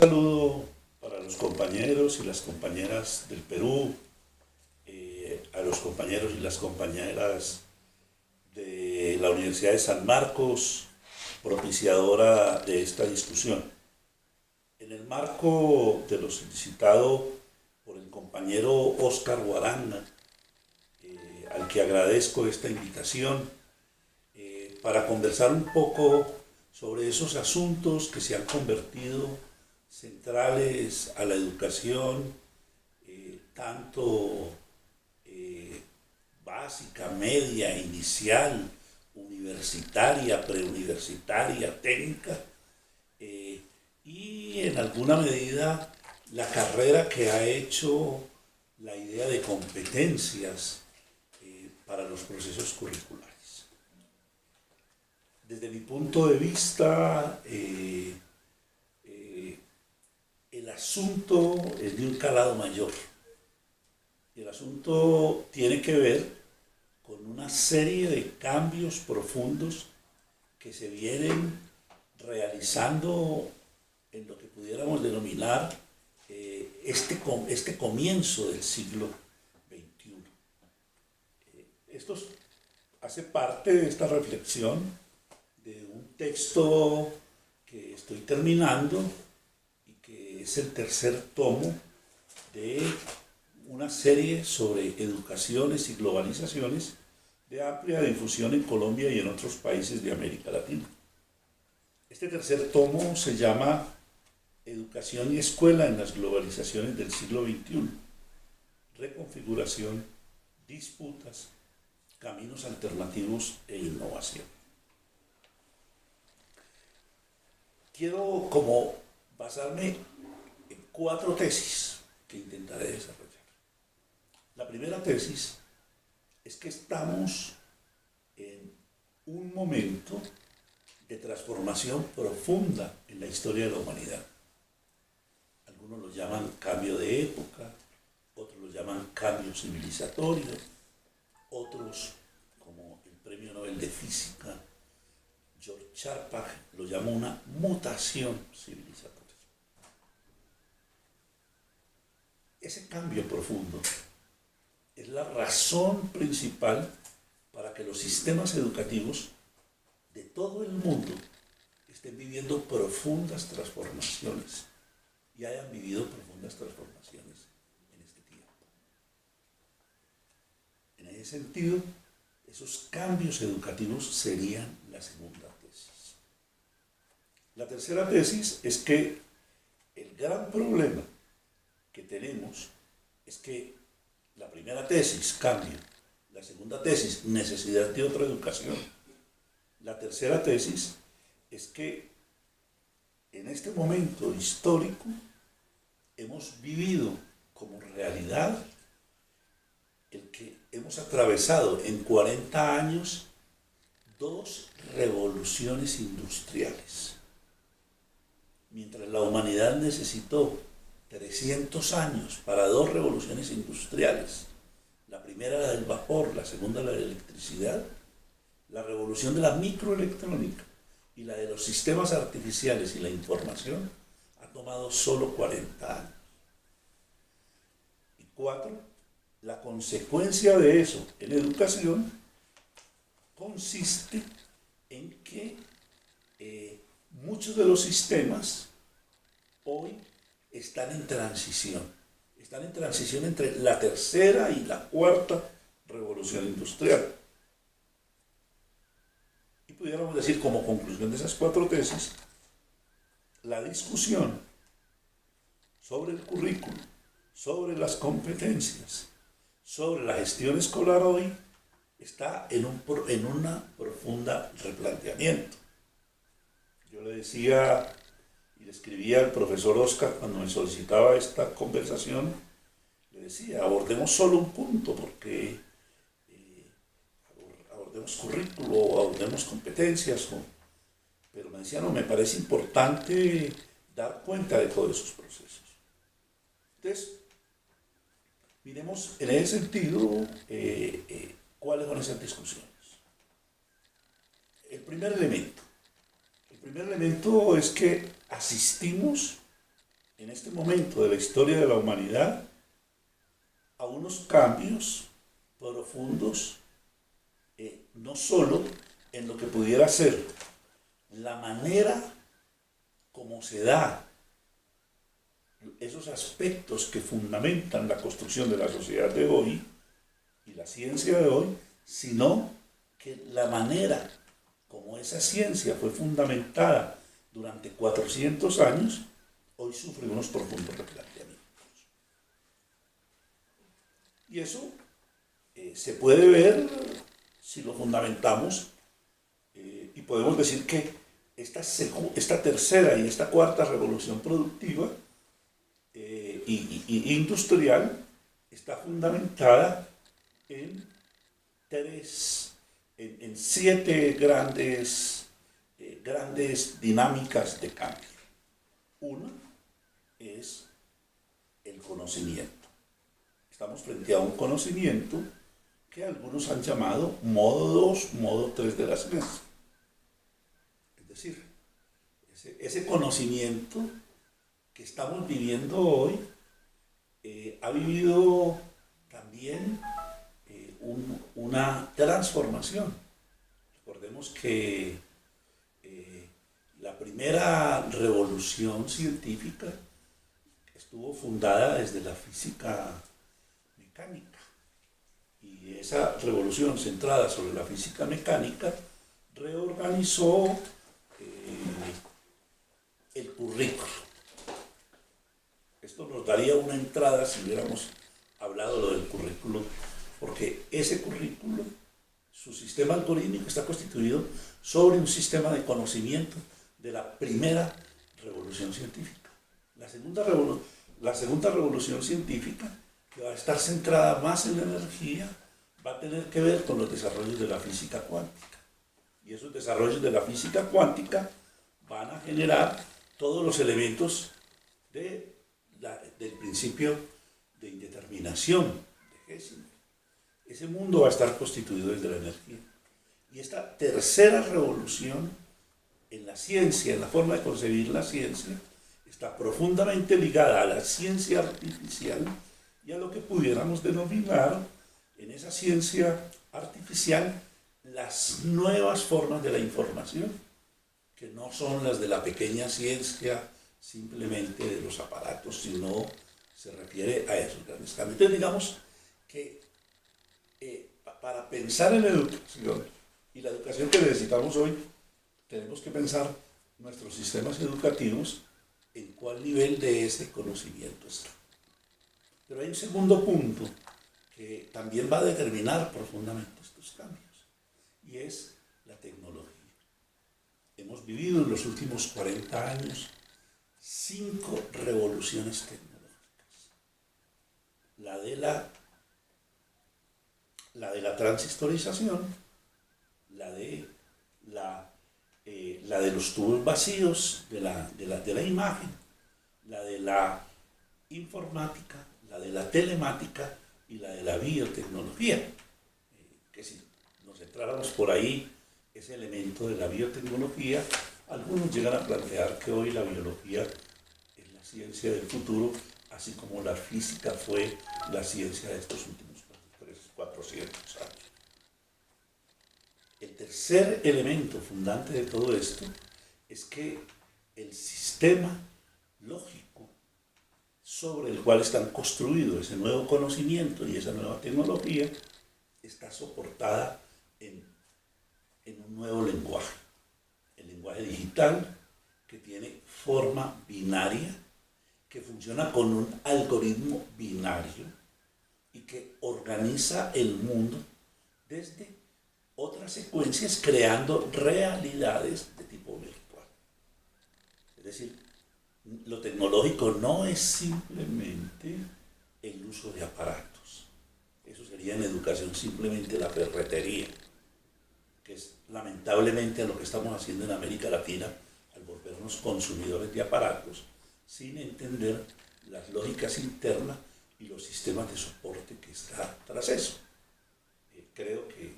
Saludo para los compañeros y las compañeras del Perú, a los compañeros y las compañeras de la Universidad de San Marcos, propiciadora de esta discusión. En el marco de lo solicitado por el compañero Óscar Guaranga, al que agradezco esta invitación, para conversar un poco sobre esos asuntos que se han convertido centrales a la educación, tanto básica, media, inicial, universitaria, preuniversitaria, técnica, y en alguna medida la carrera que ha hecho la idea de competencias para los procesos curriculares. Desde mi punto de vista, el asunto es de un calado mayor. El asunto tiene que ver con una serie de cambios profundos que se vienen realizando en lo que pudiéramos denominar este comienzo del siglo XXI. Esto hace parte de esta reflexión de un texto que estoy terminando y que es el tercer tomo de una serie sobre educaciones y globalizaciones de amplia difusión en Colombia y en otros países de América Latina. Este tercer tomo se llama Educación y Escuela en las globalizaciones del siglo XXI, reconfiguración, disputas, caminos alternativos e innovación. Quiero como basarme en 4 tesis que intentaré desarrollar. La primera tesis es que estamos en un momento de transformación profunda en la historia de la humanidad. Algunos lo llaman cambio de época, otros lo llaman cambio civilizatorio, otros, como el Premio Nobel de Física, George Charpak, lo llama una mutación civilizatoria. Ese cambio profundo es la razón principal para que los sistemas educativos de todo el mundo estén viviendo profundas transformaciones y hayan vivido profundas transformaciones en este tiempo. En ese sentido, esos cambios educativos serían la segunda tesis. La tercera tesis es que el gran problema que tenemos es que la primera tesis, cambio; la segunda tesis, necesidad de otra educación; la tercera tesis es que en este momento histórico hemos vivido como realidad el que hemos atravesado en 40 años 2 revoluciones industriales. Mientras la humanidad necesitó 300 años para 2 revoluciones industriales, la primera la del vapor, la segunda la de la electricidad, la revolución de la microelectrónica y la de los sistemas artificiales y la información ha tomado solo 40 años. Y 4, la consecuencia de eso en educación consiste en que muchos de los sistemas hoy están en transición entre la tercera y la cuarta revolución industrial. Y pudiéramos decir, como conclusión de esas 4 tesis, la discusión sobre el currículo, sobre las competencias, sobre la gestión escolar hoy, está en un profunda replanteamiento. Yo le decía y le escribía al profesor Óscar cuando me solicitaba esta conversación, le decía, abordemos solo un punto, porque abordemos currículo, abordemos competencias, pero me decía, no, me parece importante dar cuenta de todos esos procesos. Entonces, miremos en ese sentido cuáles son esas discusiones. El primer elemento es que asistimos en este momento de la historia de la humanidad a unos cambios profundos, no solo en lo que pudiera ser la manera como se da esos aspectos que fundamentan la construcción de la sociedad de hoy y la ciencia de hoy, sino que la manera como esa ciencia fue fundamentada durante 400 años, hoy sufre unos profundos replanteamientos. Y eso se puede ver si lo fundamentamos y podemos decir que esta tercera y esta cuarta revolución productiva y industrial está fundamentada en siete grandes dinámicas de cambio. Una es el conocimiento. Estamos frente a un conocimiento que algunos han llamado modo 2, modo 3 de la ciencia. Es decir, ese conocimiento que estamos viviendo hoy ha vivido también una transformación. Recordemos que la primera revolución científica estuvo fundada desde la física mecánica. Y esa revolución centrada sobre la física mecánica reorganizó el currículo. Esto nos daría una entrada si hubiéramos hablado lo del currículo, porque ese currículo, su sistema algorítmico está constituido sobre un sistema de conocimiento de la primera revolución científica. La segunda revolución científica, que va a estar centrada más en la energía, va a tener que ver con los desarrollos de la física cuántica. Y esos desarrollos de la física cuántica van a generar todos los elementos del principio de indeterminación de Heisenberg. Ese mundo va a estar constituido desde la energía. Y esta tercera revolución en la ciencia, en la forma de concebir la ciencia, está profundamente ligada a la ciencia artificial y a lo que pudiéramos denominar en esa ciencia artificial las nuevas formas de la información, que no son las de la pequeña ciencia simplemente de los aparatos, sino se refiere a esos grandes cambios. Entonces digamos que para pensar en la educación y la educación que necesitamos hoy, tenemos que pensar nuestros sistemas educativos en cuál nivel de ese conocimiento está. Pero hay un segundo punto que también va a determinar profundamente estos cambios, y es la tecnología. Hemos vivido en los últimos 40 años 5 revoluciones tecnológicas. La de la transistorización, la de los tubos vacíos de la imagen, la de la informática, la de la telemática y la de la biotecnología. Que si nos centráramos por ahí, ese elemento de la biotecnología, algunos llegan a plantear que hoy la biología es la ciencia del futuro, así como la física fue la ciencia de estos últimos 400 años. El tercer elemento fundante de todo esto es que el sistema lógico sobre el cual están construidos ese nuevo conocimiento y esa nueva tecnología está soportada en un nuevo lenguaje. El lenguaje digital, que tiene forma binaria, que funciona con un algoritmo binario y que organiza el mundo desde otras secuencias, creando realidades de tipo virtual. Es decir, lo tecnológico no es simplemente el uso de aparatos. Eso sería en educación simplemente la ferretería, que es lamentablemente lo que estamos haciendo en América Latina al volvernos consumidores de aparatos sin entender las lógicas internas y los sistemas de soporte que está tras eso. Creo que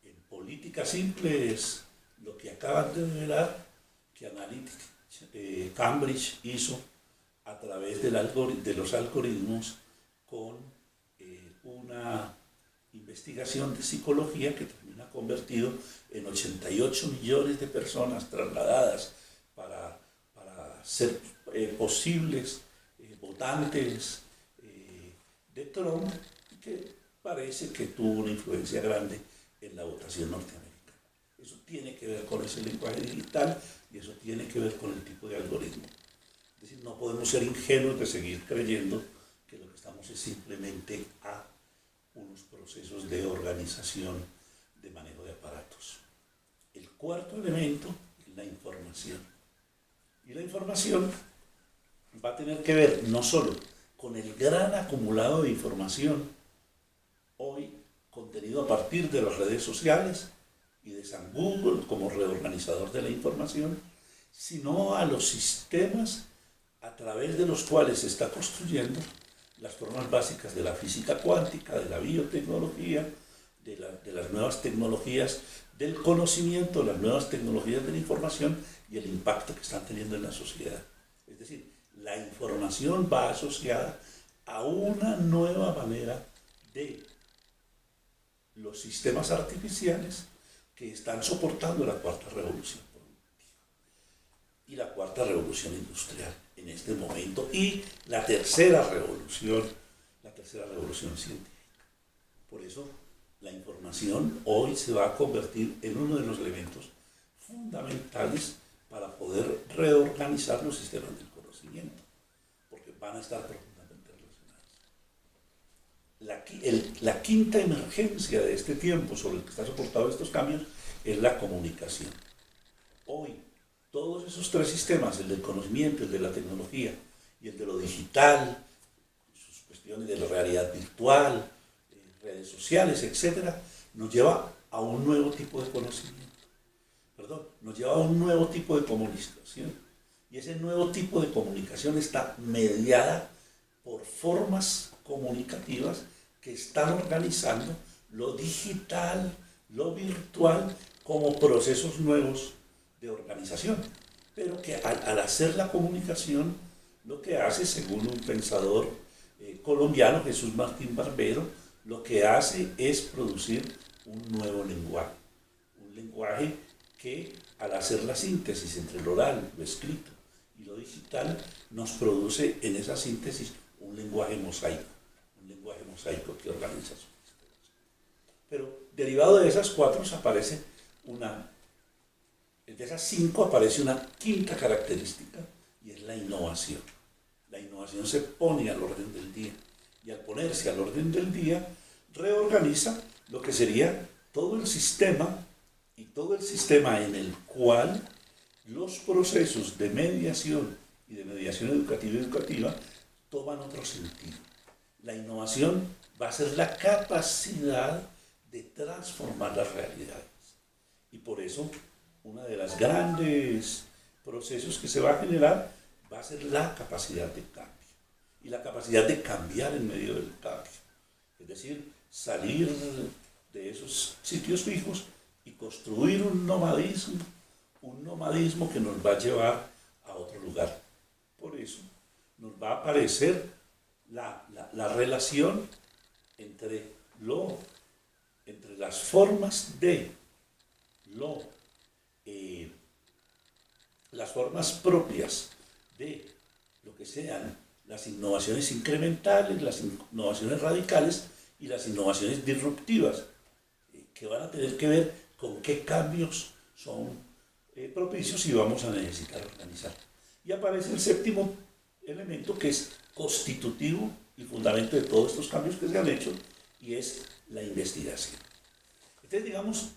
en política simple es lo que acaban de revelar que Cambridge hizo a través de los algoritmos con una investigación de psicología que también ha convertido en 88 millones de personas trasladadas para ser posibles votantes de Trump, que parece que tuvo una influencia grande en la votación norteamericana. Eso tiene que ver con ese lenguaje digital y eso tiene que ver con el tipo de algoritmo. Es decir, no podemos ser ingenuos de seguir creyendo que lo que estamos es simplemente a unos procesos de organización de manejo de aparatos. El cuarto elemento es la información. Y la información va a tener que ver no solo con el gran acumulado de información, hoy contenido a partir de las redes sociales y de San Google como reorganizador de la información, sino a los sistemas a través de los cuales se está construyendo las formas básicas de la física cuántica, de la biotecnología, de las nuevas tecnologías del conocimiento, las nuevas tecnologías de la información y el impacto que están teniendo en la sociedad. Es decir, la información va asociada a una nueva manera de los sistemas artificiales que están soportando la cuarta revolución productiva y la cuarta revolución industrial en este momento y la tercera revolución científica. Por eso la información hoy se va a convertir en uno de los elementos fundamentales para poder reorganizar los sistemas del conocimiento, porque van a estar profundamente relacionados. La quinta emergencia de este tiempo sobre el que está soportado estos cambios es la comunicación. Hoy, todos esos tres sistemas, el del conocimiento, el de la tecnología y el de lo digital, sus cuestiones de la realidad virtual, redes sociales, etc., nos lleva a un nuevo tipo de conocimiento. Nos lleva a un nuevo tipo de comunicación. Y ese nuevo tipo de comunicación está mediada por formas comunicativas que están organizando lo digital, lo virtual, como procesos nuevos de organización. Pero que al hacer la comunicación, lo que hace, según un pensador colombiano, Jesús Martín Barbero, lo que hace es producir un nuevo lenguaje. Un lenguaje que, al hacer la síntesis entre lo oral, lo escrito y lo digital, nos produce en esa síntesis un lenguaje mosaico que organiza sus sistemas. Pero derivado de esas cuatro aparece de esas cinco aparece una quinta característica y es la innovación. La innovación se pone al orden del día y al ponerse al orden del día reorganiza lo que sería todo el sistema y todo el sistema en el cual los procesos de mediación y de mediación educativa toman otro sentido. La innovación va a ser la capacidad de transformar las realidades. Y por eso, uno de los grandes procesos que se va a generar va a ser la capacidad de cambio. Y la capacidad de cambiar en medio del cambio. Es decir, salir de esos sitios fijos y construir un nomadismo que nos va a llevar a otro lugar. Por eso nos va a aparecer la relación entre las formas las formas propias de lo que sean las innovaciones incrementales, las innovaciones radicales y las innovaciones disruptivas, que van a tener que ver con qué cambios son propicios y vamos a necesitar organizar. Y aparece el séptimo elemento, que es constitutivo y fundamento de todos estos cambios que se han hecho, y es la investigación. Entonces, digamos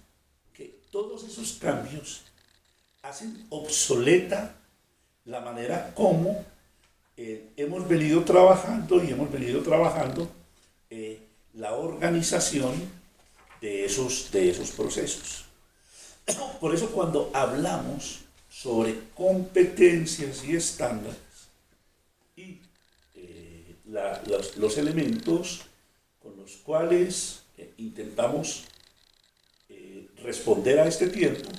que todos esos cambios hacen obsoleta la manera como hemos venido trabajando la organización de esos procesos. Por eso, cuando hablamos sobre competencias y estándares y los elementos con los cuales intentamos responder a este tiempo,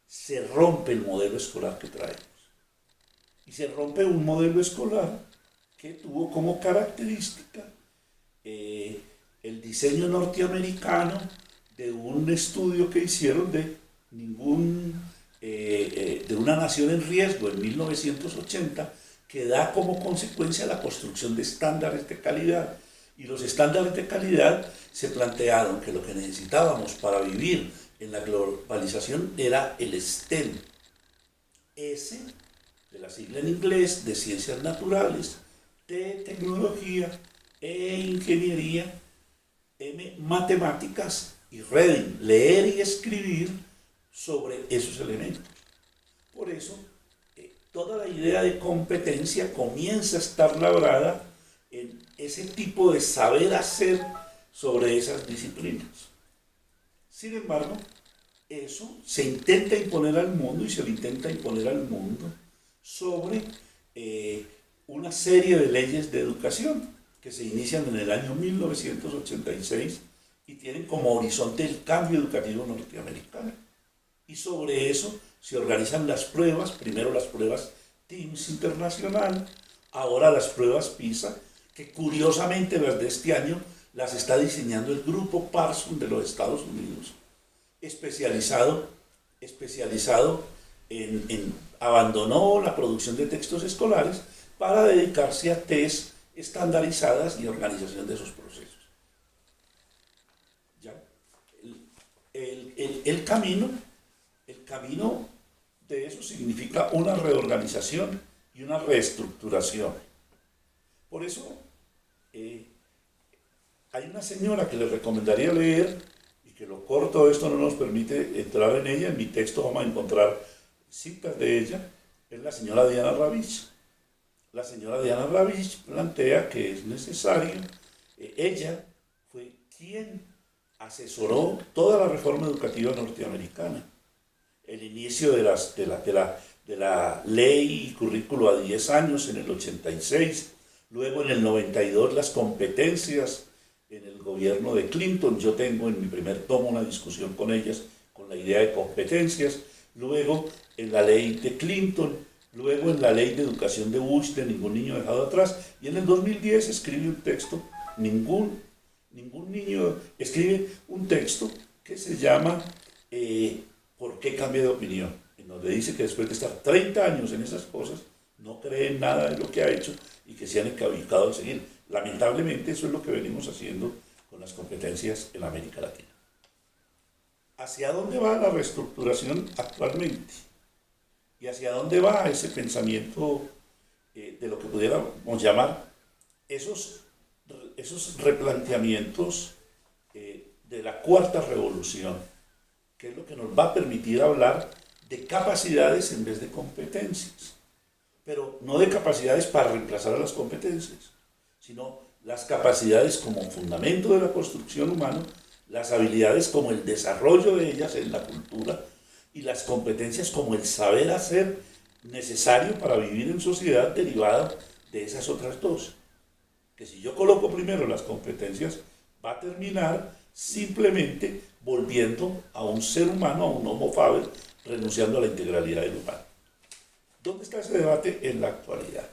se rompe el modelo escolar que traemos. Y se rompe un modelo escolar que tuvo como característica el diseño norteamericano de un estudio que hicieron de una nación en riesgo en 1980, que da como consecuencia la construcción de estándares de calidad. Y los estándares de calidad se plantearon que lo que necesitábamos para vivir en la globalización era el STEM. S, de la sigla en inglés, de ciencias naturales, T, tecnología, E, ingeniería, M, matemáticas, y reading, leer y escribir sobre esos elementos. Por eso, toda la idea de competencia comienza a estar labrada en ese tipo de saber hacer sobre esas disciplinas. Sin embargo, eso se intenta imponer al mundo y se lo intenta imponer al mundo sobre una serie de leyes de educación que se inician en el año 1986 y tienen como horizonte el cambio educativo norteamericano. Y sobre eso se organizan las pruebas, primero las pruebas TIMSS Internacional, ahora las pruebas PISA, que curiosamente las de este año las está diseñando el grupo Parsons de los Estados Unidos, especializado en abandonó la producción de textos escolares para dedicarse a test estandarizadas y organización de esos procesos. ¿Ya? El camino de eso significa una reorganización y una reestructuración. Por eso hay una señora que les recomendaría leer, y que lo corto de esto no nos permite entrar en ella. En mi texto vamos a encontrar citas de ella. Es la señora Diana Ravitch. La señora Diana Ravitch plantea que es necesario, ella fue quien asesoró toda la reforma educativa norteamericana, el inicio de la ley y currículo a 10 años en el 86, luego en el 92 las competencias en el gobierno de Clinton. Yo tengo en mi primer tomo una discusión con ellas, con la idea de competencias, luego en la ley de Clinton, luego en la ley de educación de Bush, de ningún niño dejado atrás, y en el 2010 escribe un texto, ningún niño, escribe un texto que se llama ¿Por qué cambia de opinión? En donde dice que después de estar 30 años en esas cosas, no cree en nada de lo que ha hecho y que se han encabicado a seguir. Lamentablemente eso es lo que venimos haciendo con las competencias en América Latina. ¿Hacia dónde va la reestructuración actualmente? ¿Y hacia dónde va ese pensamiento de lo que pudiéramos llamar esos replanteamientos de la cuarta revolución, que es lo que nos va a permitir hablar de capacidades en vez de competencias? Pero no de capacidades para reemplazar a las competencias, sino las capacidades como fundamento de la construcción humana, las habilidades como el desarrollo de ellas en la cultura, y las competencias como el saber hacer necesario para vivir en sociedad, derivada de esas otras dos. Que si yo coloco primero las competencias, va a terminar simplemente volviendo a un ser humano, a un homo faber, renunciando a la integralidad del humano. ¿Dónde está ese debate en la actualidad?